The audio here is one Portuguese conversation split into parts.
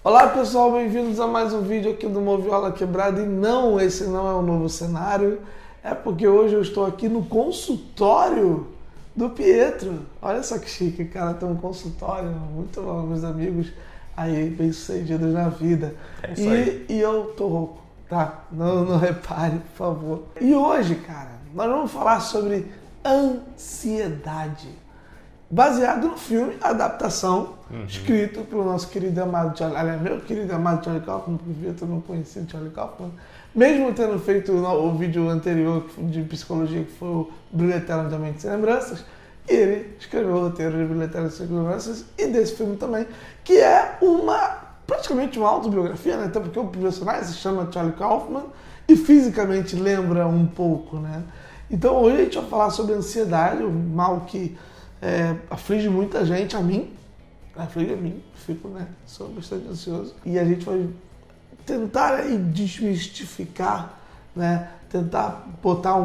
Olá pessoal, bem-vindos a mais um vídeo aqui do Moviola Quebrada. E não, esse não é um novo cenário, é porque hoje eu estou aqui no consultório do Pietro. Olha só que chique, cara, tem um consultório, muito bom, meus amigos aí bem-sucedidos na vida. É isso aí. E eu tô rouco, tá? Não repare, por favor. E hoje, cara, nós vamos falar sobre ansiedade. Baseado no filme, adaptação, escrito pelo nosso querido amado Charlie, aliás, meu querido amado Charlie Kaufman, porque o Vitor não conhecia o Charlie Kaufman, mesmo tendo feito o vídeo anterior de psicologia, que foi o Brilho Eterno da Mente Sem Lembranças, ele escreveu o roteiro de Brilho Eterno Sem Lembranças e desse filme também, que é praticamente uma autobiografia, né? Até porque o personagem se chama Charlie Kaufman e fisicamente lembra um pouco, né? Então hoje a gente vai falar sobre ansiedade, o mal que aflige muita gente, aflige a mim, sou bastante ansioso. E a gente vai tentar aí desmistificar, né? Tentar botar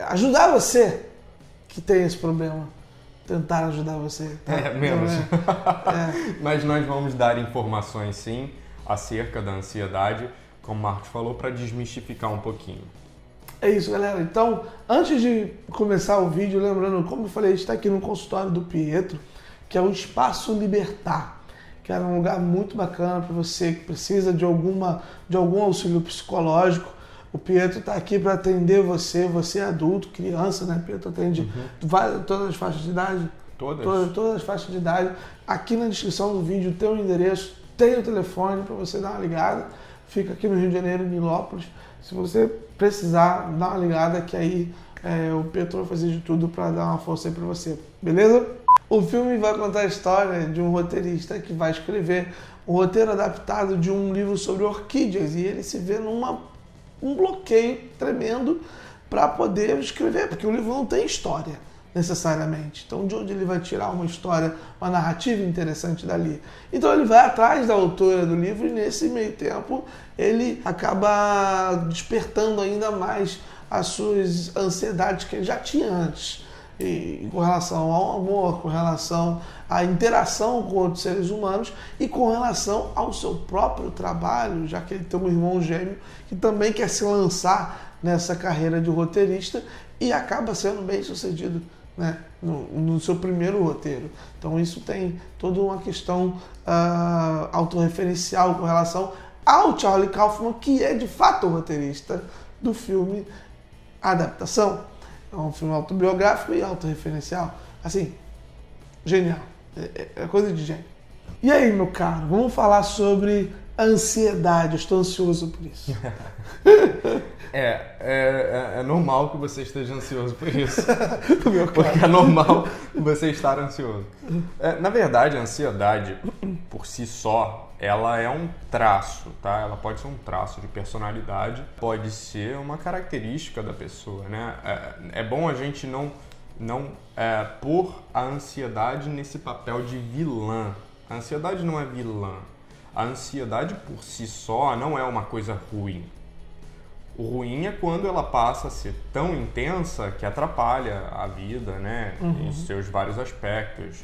ajudar você que tem esse problema. Tentar ajudar você. Tá? Menos. Mas nós vamos dar informações, sim, acerca da ansiedade, como o Marcos falou, para desmistificar um pouquinho. É isso, galera. Então, antes de começar o vídeo, lembrando, como eu falei, a gente está aqui no consultório do Pietro, que é o Espaço Libertar, que é um lugar muito bacana para você que precisa de algum auxílio psicológico. O Pietro está aqui para atender você é adulto, criança, né? O Pietro atende todas as faixas de idade. Todas as faixas de idade. Aqui na descrição do vídeo tem o endereço, tem o telefone para você dar uma ligada. Fica aqui no Rio de Janeiro, em Nilópolis. Se você precisar, dá uma ligada que aí o Pietro vai fazer de tudo para dar uma força aí para você, beleza? O filme vai contar a história de um roteirista que vai escrever um roteiro adaptado de um livro sobre orquídeas e ele se vê um bloqueio tremendo para poder escrever, porque o livro não tem história necessariamente. Então, de onde ele vai tirar uma história, uma narrativa interessante dali? Então, ele vai atrás da autora do livro e, nesse meio tempo, ele acaba despertando ainda mais as suas ansiedades que ele já tinha antes. E com relação ao amor, com relação à interação com outros seres humanos e com relação ao seu próprio trabalho, já que ele tem um irmão gêmeo que também quer se lançar nessa carreira de roteirista e acaba sendo bem sucedido, né, no seu primeiro roteiro. Então isso tem toda uma questão autorreferencial com relação ao Charlie Kaufman, que é de fato o roteirista do filme Adaptação. É um filme autobiográfico e autorreferencial. Assim, genial. É coisa de gênio. E aí, meu caro, vamos falar sobre ansiedade. Eu estou ansioso por isso. É normal que você esteja ansioso por isso. Porque é normal você estar ansioso. Na verdade, a ansiedade, por si só, ela é um traço, tá? Ela pode ser um traço de personalidade, pode ser uma característica da pessoa, né? É bom a gente não pôr a ansiedade nesse papel de vilã. A ansiedade não é vilã. A ansiedade por si só não é uma coisa ruim. O ruim é quando ela passa a ser tão intensa que atrapalha a vida, né? Em seus vários aspectos.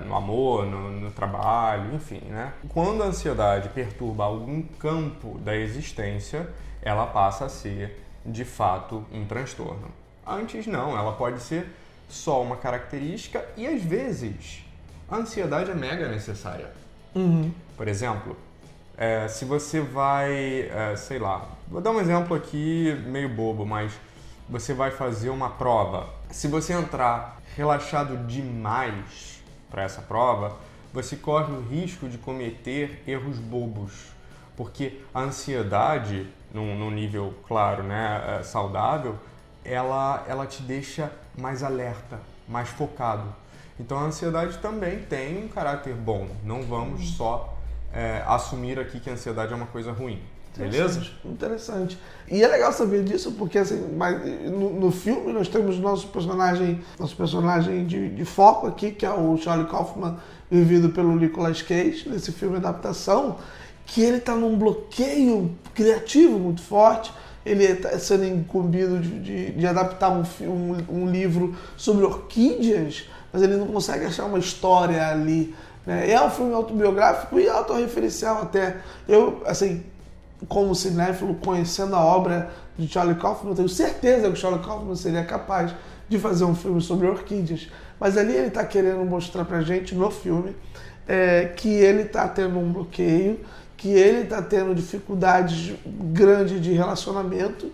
No amor, no trabalho, enfim, né? Quando a ansiedade perturba algum campo da existência, ela passa a ser, de fato, um transtorno. Antes não, ela pode ser só uma característica e, às vezes, a ansiedade é mega necessária. Por exemplo, se você vai, sei lá, vou dar um exemplo aqui meio bobo, mas você vai fazer uma prova. Se você entrar relaxado demais para essa prova, você corre o risco de cometer erros bobos, porque a ansiedade, num nível, claro, né, saudável, ela te deixa mais alerta, mais focado. Então a ansiedade também tem um caráter bom, não vamos só assumir aqui que a ansiedade é uma coisa ruim. Beleza? Interessante. E é legal saber disso, porque assim, no filme nós temos nosso personagem de foco aqui, que é o Charlie Kaufman, vivido pelo Nicolas Cage, nesse filme Adaptação, que ele está num bloqueio criativo muito forte. Ele está sendo incumbido de adaptar um livro sobre orquídeas, mas ele não consegue achar uma história ali, né? É um filme autobiográfico e autorreferencial até. Eu, assim, como cinéfilo, conhecendo a obra de Charlie Kaufman, eu tenho certeza que o Charlie Kaufman seria capaz de fazer um filme sobre orquídeas. Mas ali ele está querendo mostrar pra gente, no filme, que ele está tendo um bloqueio, que ele está tendo dificuldades grandes de relacionamento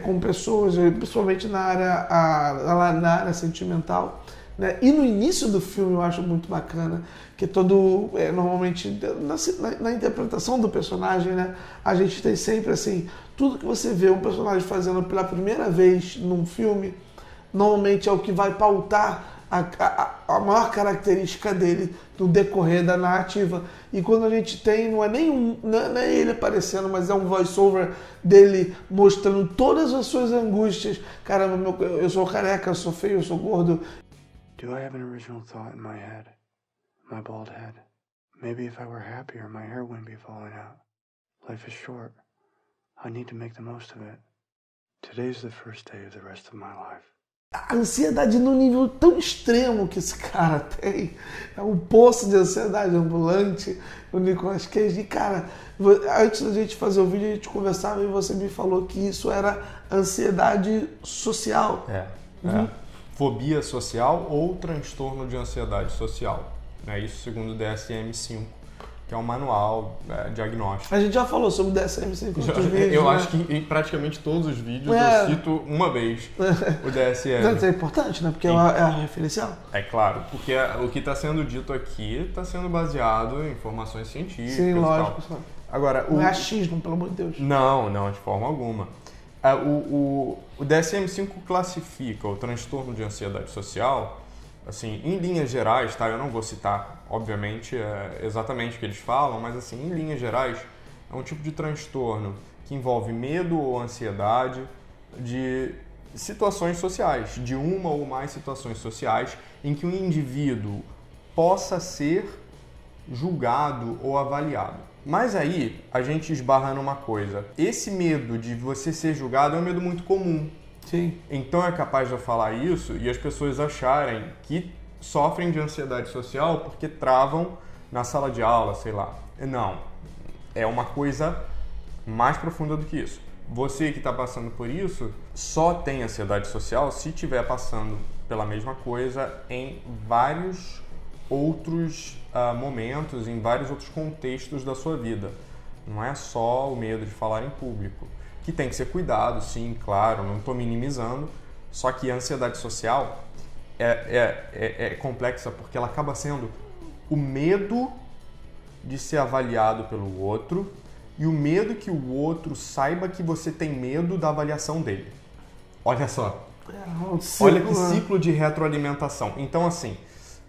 com pessoas, principalmente na área sentimental. Né? E no início do filme eu acho muito bacana, que normalmente na interpretação do personagem, né, a gente tem sempre assim, tudo que você vê um personagem fazendo pela primeira vez num filme, normalmente é o que vai pautar a maior característica dele no decorrer da narrativa. E quando a gente tem, não é ele aparecendo, mas é um voice-over dele mostrando todas as suas angústias. Caramba, eu sou careca, eu sou feio, eu sou gordo. Do I have an original thought in my head? My bald head. Maybe if I were happier, my hair wouldn't be falling out. Life is short. I need to make the most of it. Today's the first day of the rest of my life. A ansiedade num nível tão extremo que esse cara tem. É um poço de ansiedade ambulante, o Nicolas Cage. E, cara, antes da gente fazer o vídeo, a gente conversava e você me falou que isso era ansiedade social. Fobia social ou transtorno de ansiedade social. Isso segundo o DSM-5, que é um manual diagnóstico. A gente já falou sobre o DSM-5 nos vídeos. Eu acho que em praticamente todos os vídeos eu cito uma vez o DSM. Isso é importante, né? Porque é a referencial. É claro, porque o que está sendo dito aqui está sendo baseado em informações científicas. Sim, lógico. Agora, não é achismo, pelo amor de Deus. Não, de forma alguma. O DSM-5 classifica o transtorno de ansiedade social, assim, em linhas gerais, tá? Eu não vou citar, obviamente, exatamente o que eles falam, mas assim, em linhas gerais, é um tipo de transtorno que envolve medo ou ansiedade de situações sociais, de uma ou mais situações sociais em que um indivíduo possa ser julgado ou avaliado. Mas aí a gente esbarra numa coisa. Esse medo de você ser julgado é um medo muito comum. Sim. Então é capaz de eu falar isso e as pessoas acharem que sofrem de ansiedade social porque travam na sala de aula, sei lá. Não. É uma coisa mais profunda do que isso. Você que está passando por isso só tem ansiedade social se estiver passando pela mesma coisa em vários outros momentos, em vários outros contextos da sua vida. Não é só o medo de falar em público, que tem que ser cuidado, sim, claro, não estou minimizando, só que a ansiedade social é complexa porque ela acaba sendo o medo de ser avaliado pelo outro e o medo que o outro saiba que você tem medo da avaliação dele. Olha só. Olha que ciclo de retroalimentação. Então, assim,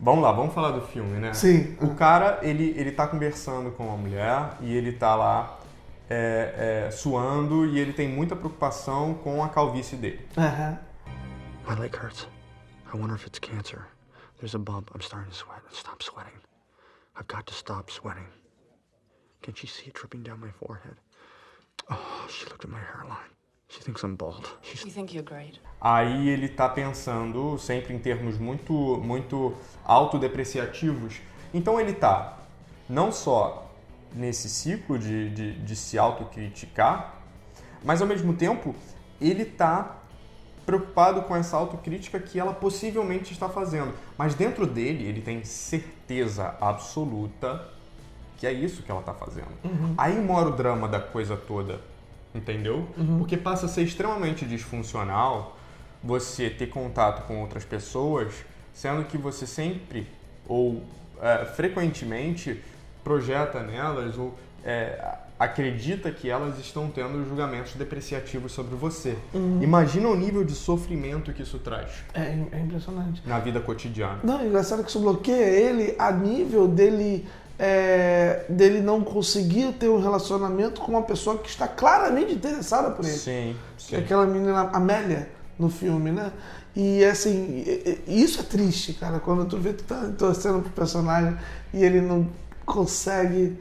vamos lá, vamos falar do filme, né? Sim. O cara, ele tá conversando com uma mulher e ele tá lá suando e ele tem muita preocupação com a calvície dele. My leg hurts. I wonder if it's cancer. There's a bump. I'm starting to sweat. Stop sweating. I've got to stop sweating. Can she see it dripping down my forehead? Oh, she looked at my hairline. She thinks I'm bald. You think you're great. Aí ele tá pensando sempre em termos muito autodepreciativos. Então ele tá não só nesse ciclo de se autocriticar, mas ao mesmo tempo ele tá preocupado com essa autocrítica que ela possivelmente está fazendo. Mas dentro dele ele tem certeza absoluta que é isso que ela tá fazendo. Aí mora o drama da coisa toda, entendeu? Porque passa a ser extremamente disfuncional você ter contato com outras pessoas, sendo que você sempre ou frequentemente projeta nelas ou acredita que elas estão tendo julgamentos depreciativos sobre você. Imagina o nível de sofrimento que isso traz. É impressionante. Na vida cotidiana. Não, é engraçado que isso bloqueia ele a nível dele não conseguir ter um relacionamento com uma pessoa que está claramente interessada por ele. Sim. Aquela menina Amélia no filme, né? E assim, isso é triste, cara, quando tu vê que tu tá torcendo pro personagem e ele não consegue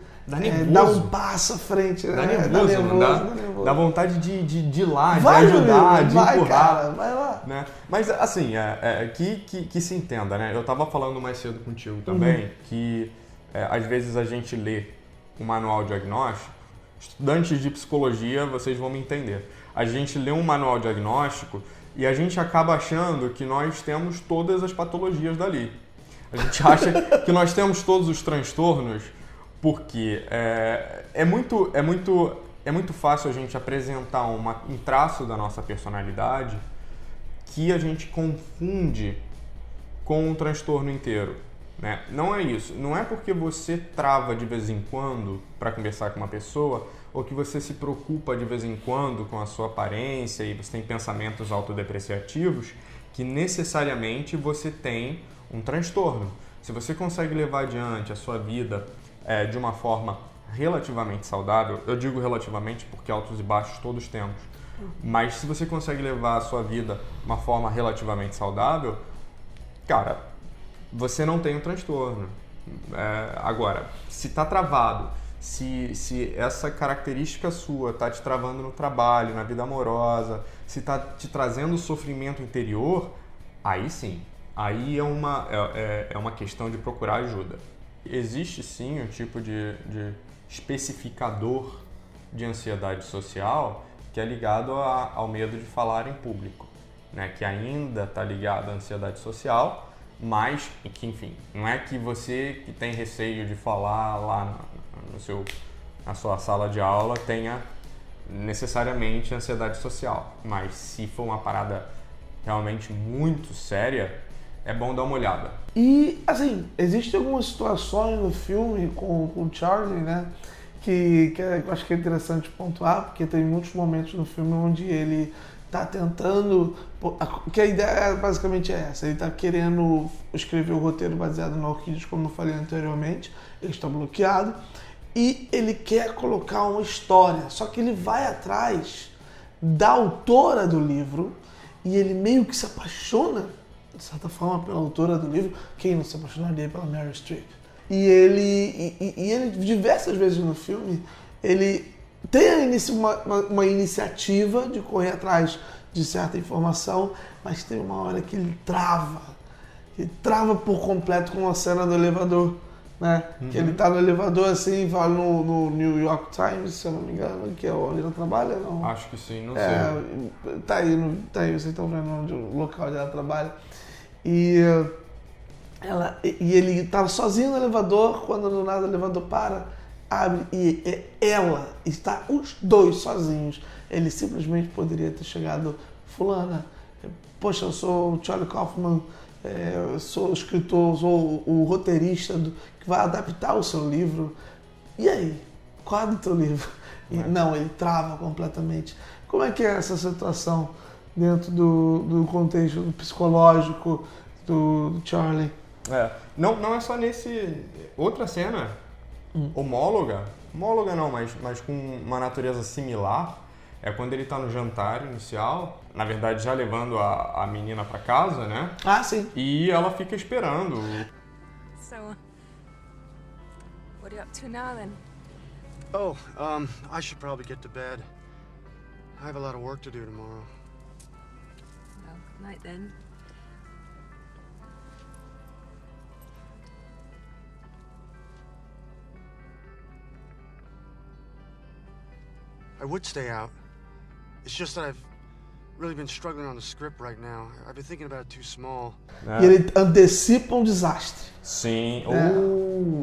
dar um passo à frente. Dá nervoso, não dá? Dá vontade de ir lá, vai, de ajudar, de vai, empurrar. Cara, vai lá. Né? Mas assim, que se entenda, né? Eu tava falando mais cedo contigo também que às vezes a gente lê um manual diagnóstico, estudantes de psicologia, vocês vão me entender. A gente lê um manual diagnóstico e a gente acaba achando que nós temos todas as patologias dali. A gente acha que nós temos todos os transtornos porque é muito fácil a gente apresentar um traço da nossa personalidade que a gente confunde com um transtorno inteiro, né? Não é isso. Não é porque você trava de vez em quando para conversar com uma pessoa ou que você se preocupa de vez em quando com a sua aparência e você tem pensamentos autodepreciativos que necessariamente você tem um transtorno. Se você consegue levar adiante a sua vida de uma forma relativamente saudável, eu digo relativamente porque altos e baixos todos temos, mas se você consegue levar a sua vida de uma forma relativamente saudável, cara, você não tem um transtorno. Agora, se está travado, se essa característica sua está te travando no trabalho, na vida amorosa, se está te trazendo sofrimento interior, aí sim, aí é uma questão de procurar ajuda. Existe sim um tipo de especificador de ansiedade social que é ligado ao medo de falar em público, né? Que ainda está ligado à ansiedade social, mas que, enfim, não é que você que tem receio de falar lá na sua sala de aula tenha necessariamente ansiedade social, mas se for uma parada realmente muito séria, é bom dar uma olhada. E, assim, existem algumas situações no filme com o Charlie, né, que eu acho que é interessante pontuar, porque tem muitos momentos no filme onde ele está tentando, que a ideia basicamente é essa, ele está querendo escrever o roteiro baseado no Orquídeas, como eu falei anteriormente, ele está bloqueado, e ele quer colocar uma história, só que ele vai atrás da autora do livro, e ele meio que se apaixona, de certa forma, pela autora do livro. Quem não se apaixonaria pela Meryl Streep? E ele diversas vezes no filme, ele tem uma iniciativa de correr atrás de certa informação, mas tem uma hora que ele trava por completo com a cena do elevador, né? Uhum. Que ele tá no elevador assim, vai no New York Times, se eu não me engano, que é onde ela trabalha, não? Acho que sim, não sei. Tá aí, vocês estão vendo onde, o local onde ela trabalha. E ele estava sozinho no elevador, quando do nada o elevador abre e ela está os dois sozinhos. Ele simplesmente poderia ter chegado, fulana, poxa, eu sou o Charlie Kaufman, eu sou o escritor, sou o roteirista que vai adaptar o seu livro. E aí? Qual é o teu livro? E, não, ele trava completamente. Como é que é essa situação dentro do contexto do psicológico do Charlie? Não é só nesse... Outra cena, homóloga não, mas com uma natureza similar, é quando ele tá no jantar inicial, na verdade já levando a menina pra casa, né? Ah, sim. E ela fica esperando. So, what are you up to now then? Oh, I should probably get to bed. I have a lot of work to do tomorrow. Well, good night then. I would stay out. It's just that I've really been struggling on the script right now. I've been thinking about it too small. E ele antecipa um desastre. Sim.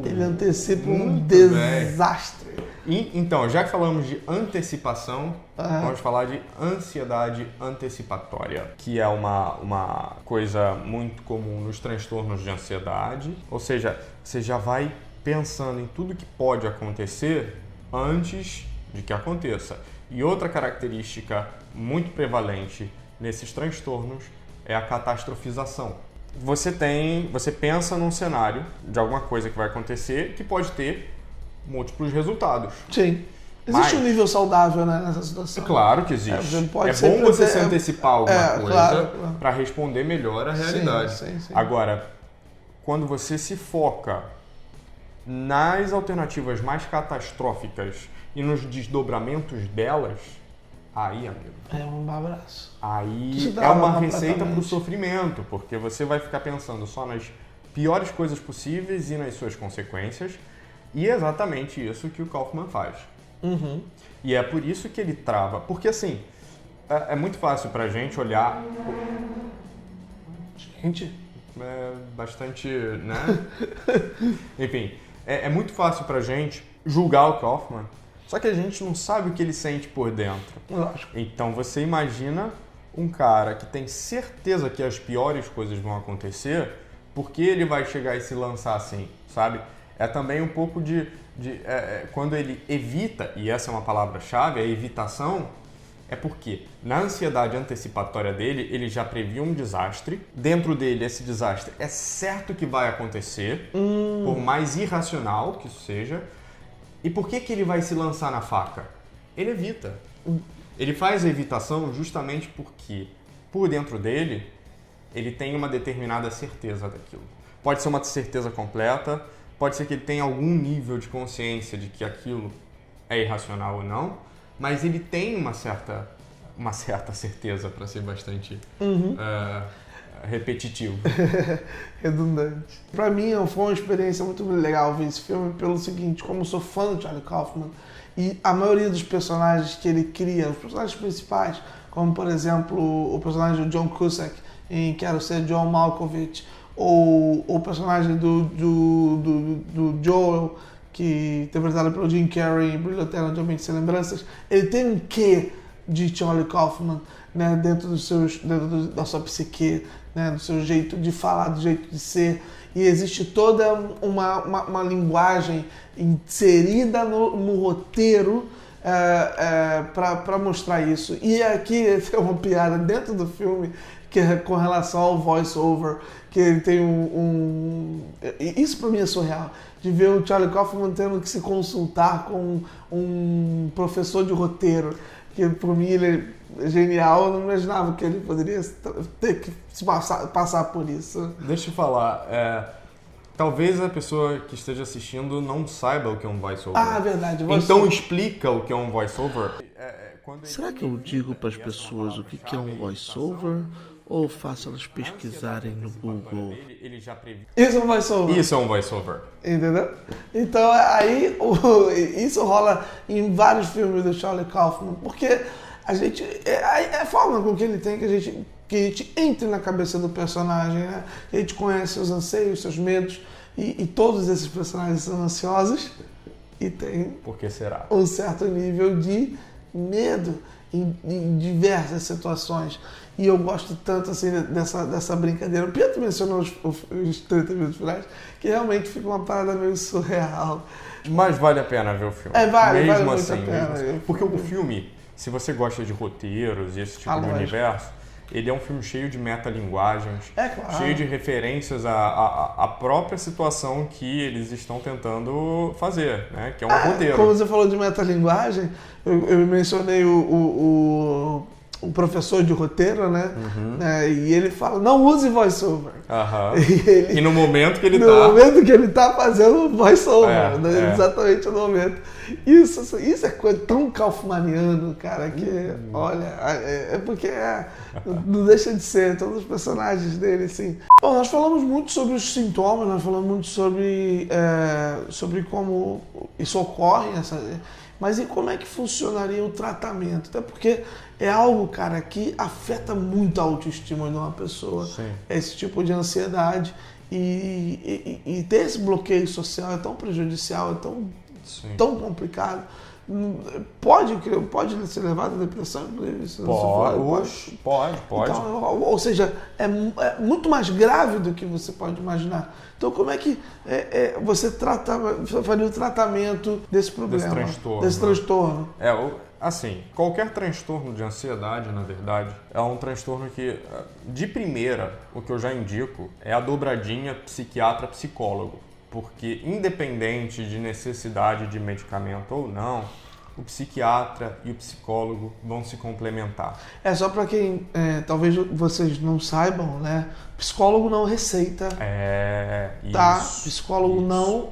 Ele antecipa um desastre. Então, já que falamos de antecipação, vamos falar de ansiedade antecipatória, que é uma coisa muito comum nos transtornos de ansiedade. Ou seja, você já vai pensando em tudo que pode acontecer antes de que aconteça. E outra característica muito prevalente nesses transtornos é a catastrofização. Você pensa num cenário de alguma coisa que vai acontecer que pode ter múltiplos resultados. Sim. Existe um nível saudável, né, nessa situação. Claro que existe. É bom você se antecipar alguma coisa claro. para responder melhor à realidade. Sim. Agora, quando você se foca nas alternativas mais catastróficas e nos desdobramentos delas, aí, amigo, é um abraço. Aí é uma receita para o sofrimento, porque você vai ficar pensando só nas piores coisas possíveis e nas suas consequências. E é exatamente isso que o Kaufman faz. E é por isso que ele trava. Porque, assim, é muito fácil pra gente olhar... Gente... É bastante, né? Enfim, é muito fácil pra gente julgar o Kaufman, só que a gente não sabe o que ele sente por dentro. Lógico. Então você imagina um cara que tem certeza que as piores coisas vão acontecer, porque ele vai chegar e se lançar assim, sabe? É também um pouco de quando ele evita, e essa é uma palavra-chave, a evitação, é porque na ansiedade antecipatória dele, ele já previu um desastre. Dentro dele, esse desastre é certo que vai acontecer, por mais irracional que isso seja. E por que ele vai se lançar na faca? Ele evita. Ele faz a evitação justamente porque, por dentro dele, ele tem uma determinada certeza daquilo. Pode ser uma certeza completa, pode ser que ele tenha algum nível de consciência de que aquilo é irracional ou não, mas ele tem uma certa certeza, para ser bastante repetitivo. Redundante. Pra mim foi uma experiência muito legal ver esse filme pelo seguinte, como eu sou fã do Charlie Kaufman e a maioria dos personagens que ele cria, os personagens principais, como por exemplo o personagem do John Cusack em Quero Ser John Malkovich, ou o personagem do Joel, que interpretado pelo Jim Carrey em Brilho Eterno de Uma Mente Sem Lembranças, ele tem um quê de Charlie Kaufman, né, dentro da sua psique, né, do seu jeito de falar, do jeito de ser, e existe toda uma linguagem inserida no roteiro para mostrar isso. E aqui tem uma piada dentro do filme que é com relação ao voice-over, que ele tem isso para mim é surreal, de ver o Charlie Kaufman tendo que se consultar com um professor de roteiro, que para mim ele é genial, eu não imaginava que ele poderia ter que passar por isso. Deixa eu falar, talvez a pessoa que esteja assistindo não saiba o que é um voice-over. Ah, verdade. Então explica o que é um voice-over. Será que eu digo para as pessoas o que é um voice-over? Ou faço elas pesquisarem no Google? Ele já previu. Isso é um voice-over. Isso é um voice-over. Entendeu? Então aí isso rola em vários filmes do Charlie Kaufman, porque a gente é a forma com que ele tem que a gente entre na cabeça do personagem, né? A gente conhece os anseios, seus medos, e todos esses personagens são ansiosos e tem Por que será? um certo nível de medo em diversas situações. E eu gosto tanto assim dessa brincadeira. O Pietro mencionou os 30 minutos finais, que realmente fica uma parada meio surreal. Mas vale a pena ver o filme. Vale mesmo muito assim, a pena. mesmo assim. Porque o filme, se você gosta de roteiros e esse tipo de lógico. universo, ele é um filme cheio de metalinguagens, Claro. cheio de referências à própria situação que eles estão tentando fazer, né? Que é um roteiro. Como você falou de metalinguagem, eu mencionei o professor de roteiro, né? E ele fala, não use voice-over. E no momento que ele No momento que ele tá fazendo voice-over, né? Exatamente no momento. Isso é coisa tão kaufmaniano, cara, que, olha, porque não deixa de ser, todos os personagens dele, assim. Bom, nós falamos muito sobre os sintomas, nós falamos muito sobre como isso ocorre, mas e como é que funcionaria o tratamento? Até porque é algo, cara, que afeta muito a autoestima de uma pessoa. Sim. Esse tipo de ansiedade. E ter esse bloqueio social é tão prejudicial, é tão complicado. Pode ser levado à depressão? Pode. Então, ou seja, é muito mais grave do que você pode imaginar. Então, como é que você faria o tratamento desse problema? Desse transtorno? Assim, qualquer transtorno de ansiedade, na verdade, é um transtorno que, de primeira, o que eu já indico é a dobradinha psiquiatra-psicólogo. Porque, independente de necessidade de medicamento ou não, o psiquiatra e o psicólogo vão se complementar. Só para quem talvez vocês não saibam, né? Psicólogo não receita. Psicólogo não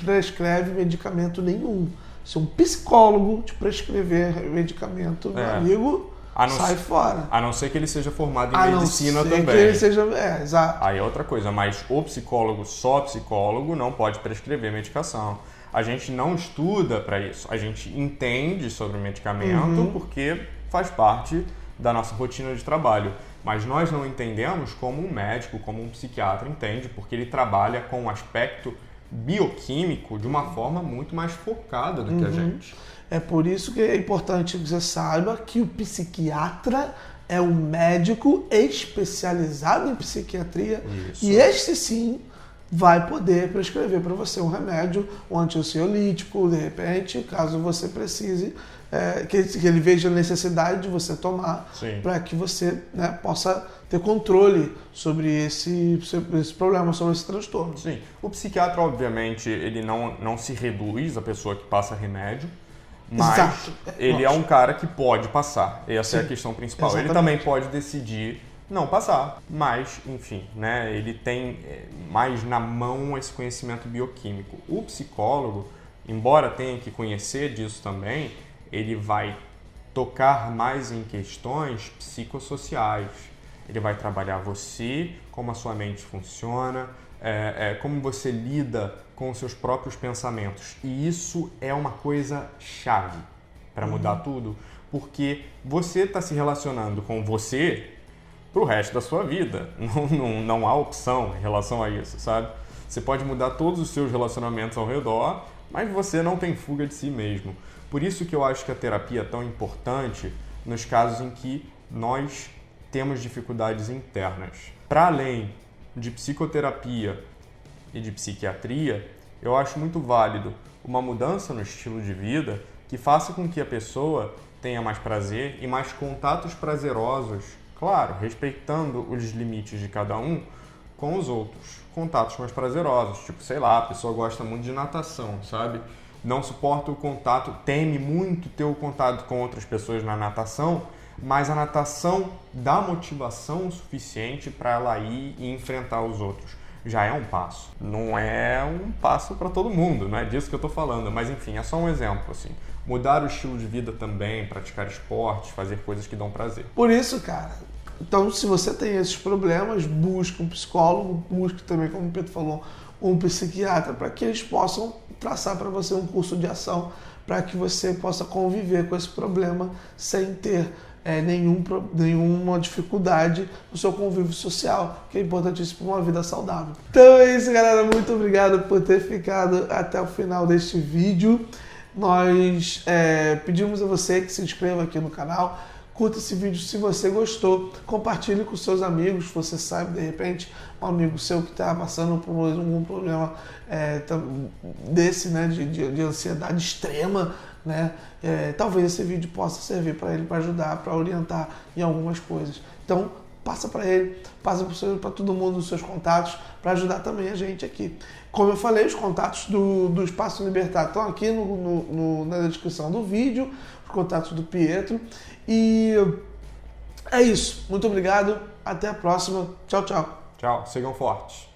prescreve medicamento nenhum. Se um psicólogo te prescrever medicamento, meu amigo, sai fora. A não ser que ele seja formado A em não medicina ser também. que ele seja... exato. Aí é outra coisa, mas o psicólogo, só psicólogo, não pode prescrever medicação. A gente não estuda para isso, a gente entende sobre medicamento porque faz parte da nossa rotina de trabalho. Mas nós não entendemos como um médico, como um psiquiatra entende, porque ele trabalha com um aspecto bioquímico de uma forma muito mais focada do que a gente. É por isso que é importante que você saiba que o psiquiatra é um médico especializado em psiquiatria. Isso. E este sim vai poder prescrever para você um remédio, um ansiolítico, de repente, caso você precise, que ele veja a necessidade de você tomar, para que você, né, possa ter controle sobre esse problema, sobre esse transtorno. Sim. O psiquiatra, obviamente, ele não se reduz à pessoa que passa remédio, mas Exato. ele é um cara que pode passar. Essa é a Sim. questão principal. Exatamente. Ele também pode decidir não passar, mas, enfim, né, ele tem mais na mão esse conhecimento bioquímico. O psicólogo, embora tenha que conhecer disso também, ele vai tocar mais em questões psicossociais. Ele vai trabalhar você, como a sua mente funciona, como você lida com os seus próprios pensamentos. E isso é uma coisa chave para mudar tudo, porque você está se relacionando com você para o resto da sua vida. Não há opção em relação a isso, sabe? Você pode mudar todos os seus relacionamentos ao redor, mas você não tem fuga de si mesmo. Por isso que eu acho que a terapia é tão importante nos casos em que nós temos dificuldades internas. Para além de psicoterapia e de psiquiatria, eu acho muito válido uma mudança no estilo de vida que faça com que a pessoa tenha mais prazer e mais contatos prazerosos, claro, respeitando os limites de cada um com os outros. Contatos mais prazerosos, tipo, sei lá, a pessoa gosta muito de natação, sabe? Não suporta o contato, teme muito ter o contato com outras pessoas na natação, mas a natação dá motivação suficiente para ela ir e enfrentar os outros. Já é um passo. Não é um passo para todo mundo, não é disso que eu estou falando, mas enfim, é só um exemplo, assim. Mudar o estilo de vida também, praticar esportes, fazer coisas que dão prazer. Por isso, cara, então se você tem esses problemas, busque um psicólogo, busque também, como o Pedro falou, um psiquiatra, para que eles possam traçar para você um curso de ação, para que você possa conviver com esse problema sem ter nenhuma dificuldade no seu convívio social, que é importantíssimo para uma vida saudável. Então é isso, galera. Muito obrigado por ter ficado até o final deste vídeo. Nós pedimos a você que se inscreva aqui no canal, curta esse vídeo se você gostou, compartilhe com seus amigos, se você sabe, de repente, um amigo seu que está passando por algum problema desse, né, de ansiedade extrema, né? Talvez esse vídeo possa servir para ele, para ajudar, para orientar em algumas coisas. Então, passa para ele, passa para todo mundo os seus contatos, para ajudar também a gente aqui. Como eu falei, os contatos do Espaço Libertar estão aqui na descrição do vídeo, os contatos do Pietro. E é isso. Muito obrigado. Até a próxima. Tchau, tchau. Tchau. Sigam fortes.